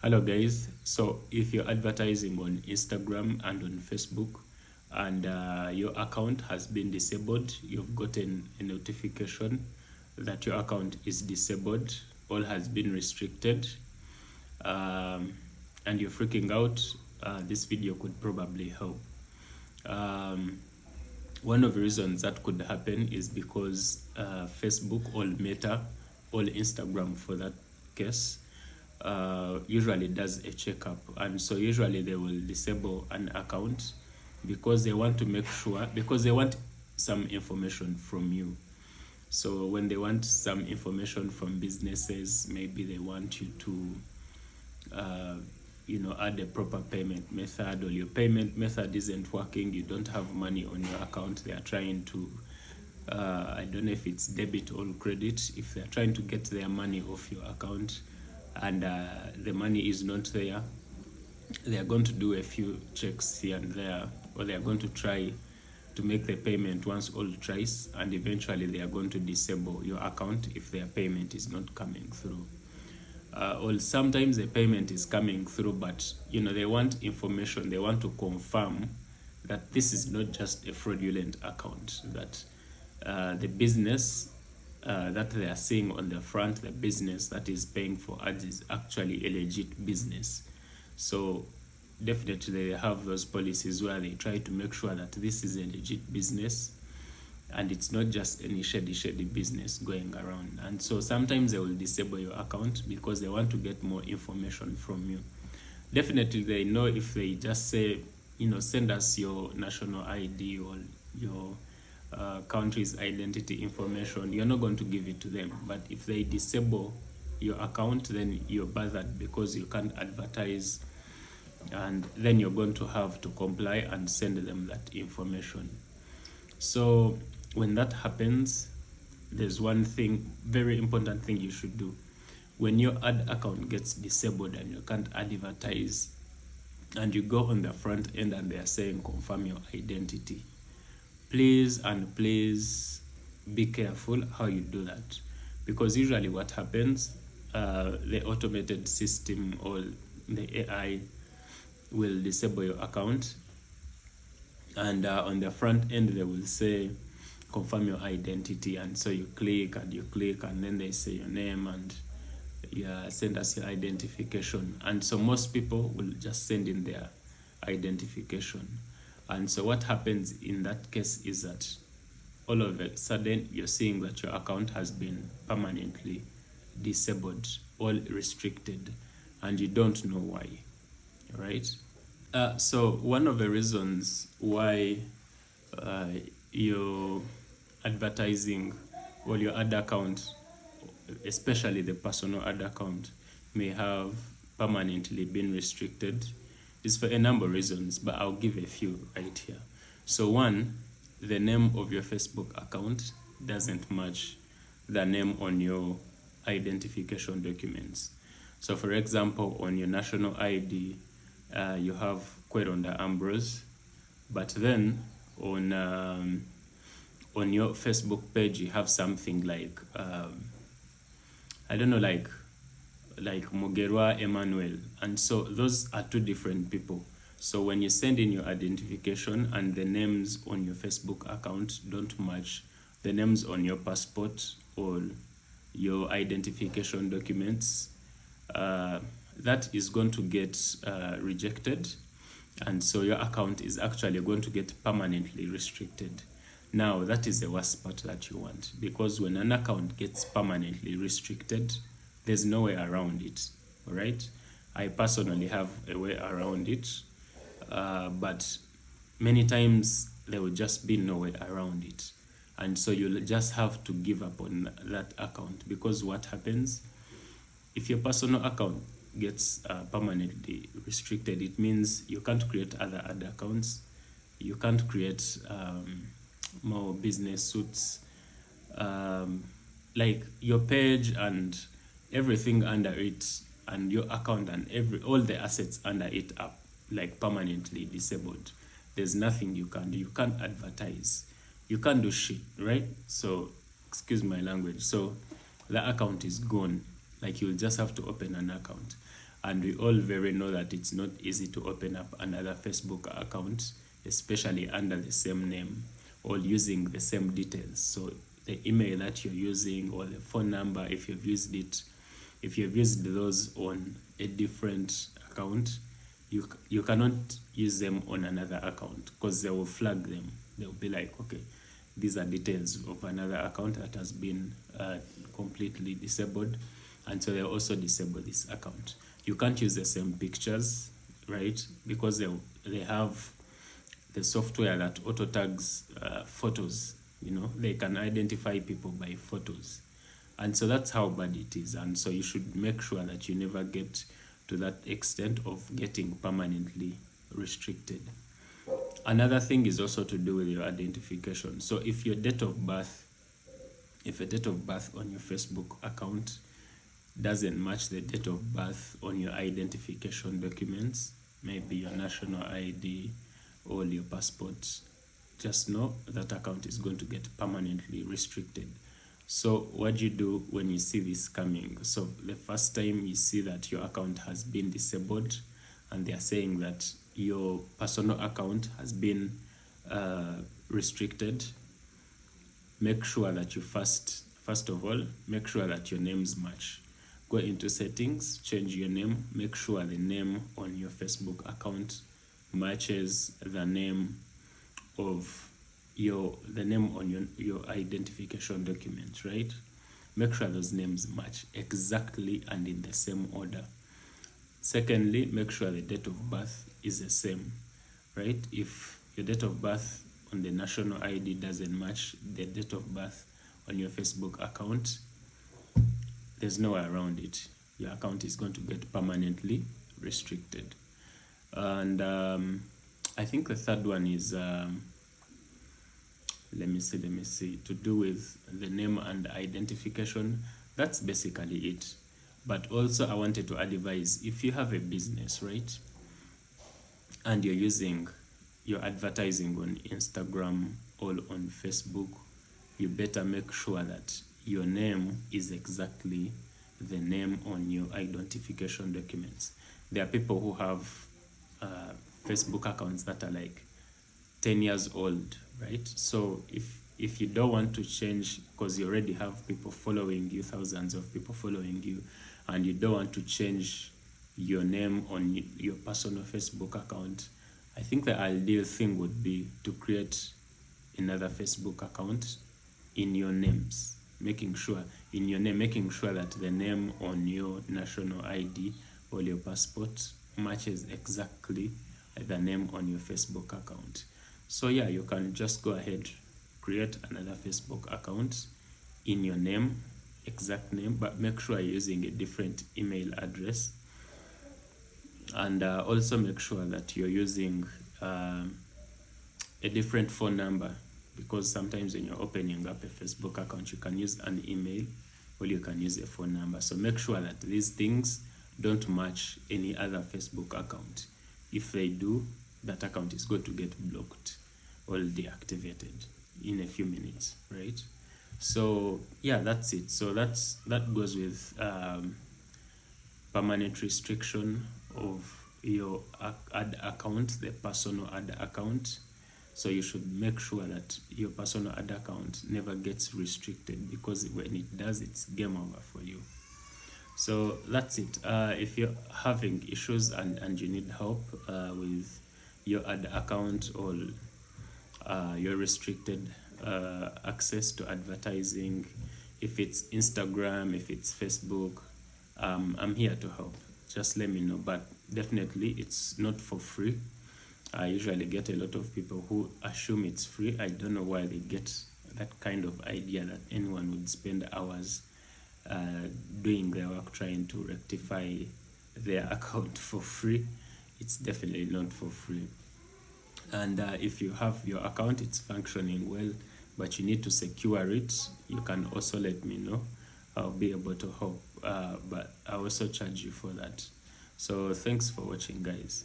Hello guys, so if you're advertising on Instagram and on Facebook and your account has been disabled, you've gotten a notification that your account is disabled, all has been restricted, and you're freaking out, this video could probably help. Um, One of the reasons that could happen is because Facebook or Meta or Instagram for that case usually does a checkup, and so usually they will disable an account because they want to make sure, because they want some information from you. So when they want some information from businesses, maybe they want you to add a proper payment method, or your payment method isn't working, you don't have money on your account, they are trying to I don't know if it's debit or credit, if they're trying to get their money off your account and the money is not there, they are going to do a few checks here and there, or they are going to try to make the payment once or twice, and eventually they are going to disable your account if their payment is not coming through. Or sometimes the payment is coming through, but they want information, they want to confirm that this is not just a fraudulent account, that the business that they are seeing on the front, the business that is paying for ads, is actually a legit business. So definitely they have those policies where they try to make sure that this is a legit business and it's not just any shady business going around. And so sometimes they will disable your account because they want to get more information from you. Definitely they know if they just say, send us your national ID or your country's identity information, you're not going to give it to them. But if they disable your account, then you're bothered because you can't advertise, and then you're going to have to comply and send them that information. So when that happens, there's one thing, very important thing you should do. When your ad account gets disabled and you can't advertise, and you go on the front end and they are saying confirm your identity, please be careful how you do that, because usually what happens, the automated system or the AI will disable your account, and on the front end they will say confirm your identity, and so you click and then they say your name and send us your identification. And so most people will just send in their identification. And so what happens in that case is that all of a sudden you're seeing that your account has been permanently disabled or restricted, and you don't know why, right? So one of the reasons why your advertising or your ad account, especially the personal ad account, may have permanently been restricted is for a number of reasons, but I'll give a few right here. So one, the name of your Facebook account doesn't match the name on your identification documents. So for example, on your national ID, you have Kweronda Ambrose, but then on your Facebook page you have something like I don't know, like Mugerwa Emmanuel, and so those are two different people. So when you send in your identification and the names on your Facebook account don't match the names on your passport or your identification documents, that is going to get rejected, and so your account is actually going to get permanently restricted. Now that is the worst part that you want, because when an account gets permanently restricted, there's no way around it. All right, I personally have a way around it, but many times there will just be no way around it, and so you'll just have to give up on that account. Because what happens if your personal account gets permanently restricted, it means you can't create other ad accounts, you can't create more business suits, like your page and everything under it, and your account and all the assets under it are like permanently disabled. There's nothing you can do. You can't advertise, you can't do shit, right? So excuse my language, so the account is gone. Like you'll just have to open an account. And we all very know that it's not easy to open up another Facebook account, especially under the same name or using the same details. So the email that you're using or the phone number, if you've used those on a different account, you cannot use them on another account, because they will flag them. They'll be like, okay, these are details of another account that has been completely disabled, and so they'll also disable this account. You can't use the same pictures, right? Because they have the software that auto tags photos. They can identify people by photos, and so that's how bad it is. And so you should make sure that you never get to that extent of getting permanently restricted. Another thing is also to do with your identification. So if a date of birth on your Facebook account doesn't match the date of birth on your identification documents, maybe your national ID or your passport, just know that account is going to get permanently restricted. So what do you do when you see this coming? So the first time you see that your account has been disabled and they are saying that your personal account has been restricted, make sure that you first of all, make sure that your names match. Go into settings, change your name, make sure the name on your Facebook account matches the name on your identification document, right? Make sure those names match exactly and in the same order. Secondly, make sure the date of birth is the same, right? If your date of birth on the national ID doesn't match the date of birth on your Facebook account, there's no way around it. Your account is going to get permanently restricted. And I think the third one is let me see, to do with the name and identification. That's basically it. But also I wanted to advise, if you have a business, right, and you're advertising on Instagram or on Facebook, you better make sure that your name is exactly the name on your identification documents. There are people who have Facebook accounts that are like 10 years old, right? So if you don't want to change, because you already have people following you, thousands of people following you, and you don't want to change your name on your personal Facebook account, I think the ideal thing would be to create another Facebook account in your names, making sure that the name on your national ID or your passport matches exactly the name on your Facebook account. So yeah, you can just go ahead, create another Facebook account in your name, exact name, but make sure you're using a different email address, and also make sure that you're using a different phone number, because sometimes when you're opening up a Facebook account, you can use an email or you can use a phone number. So make sure that these things don't match any other Facebook account. If they do, that account is going to get blocked or deactivated in a few minutes, right? So yeah, that's it. So that goes with permanent restriction of your ad account, the personal ad account. So you should make sure that your personal ad account never gets restricted, because when it does, it's game over for you. So that's it. If you're having issues and you need help with your ad account, or your restricted access to advertising, if it's Instagram, if it's Facebook, I'm here to help. Just let me know. But definitely it's not for free. I usually get a lot of people who assume it's free. I don't know why they get that kind of idea that anyone would spend hours doing their work trying to rectify their account for free. It's definitely not for free. And if you have your account, it's functioning well, but you need to secure it, you can also let me know. I'll be able to help, but I also charge you for that. So thanks for watching, guys.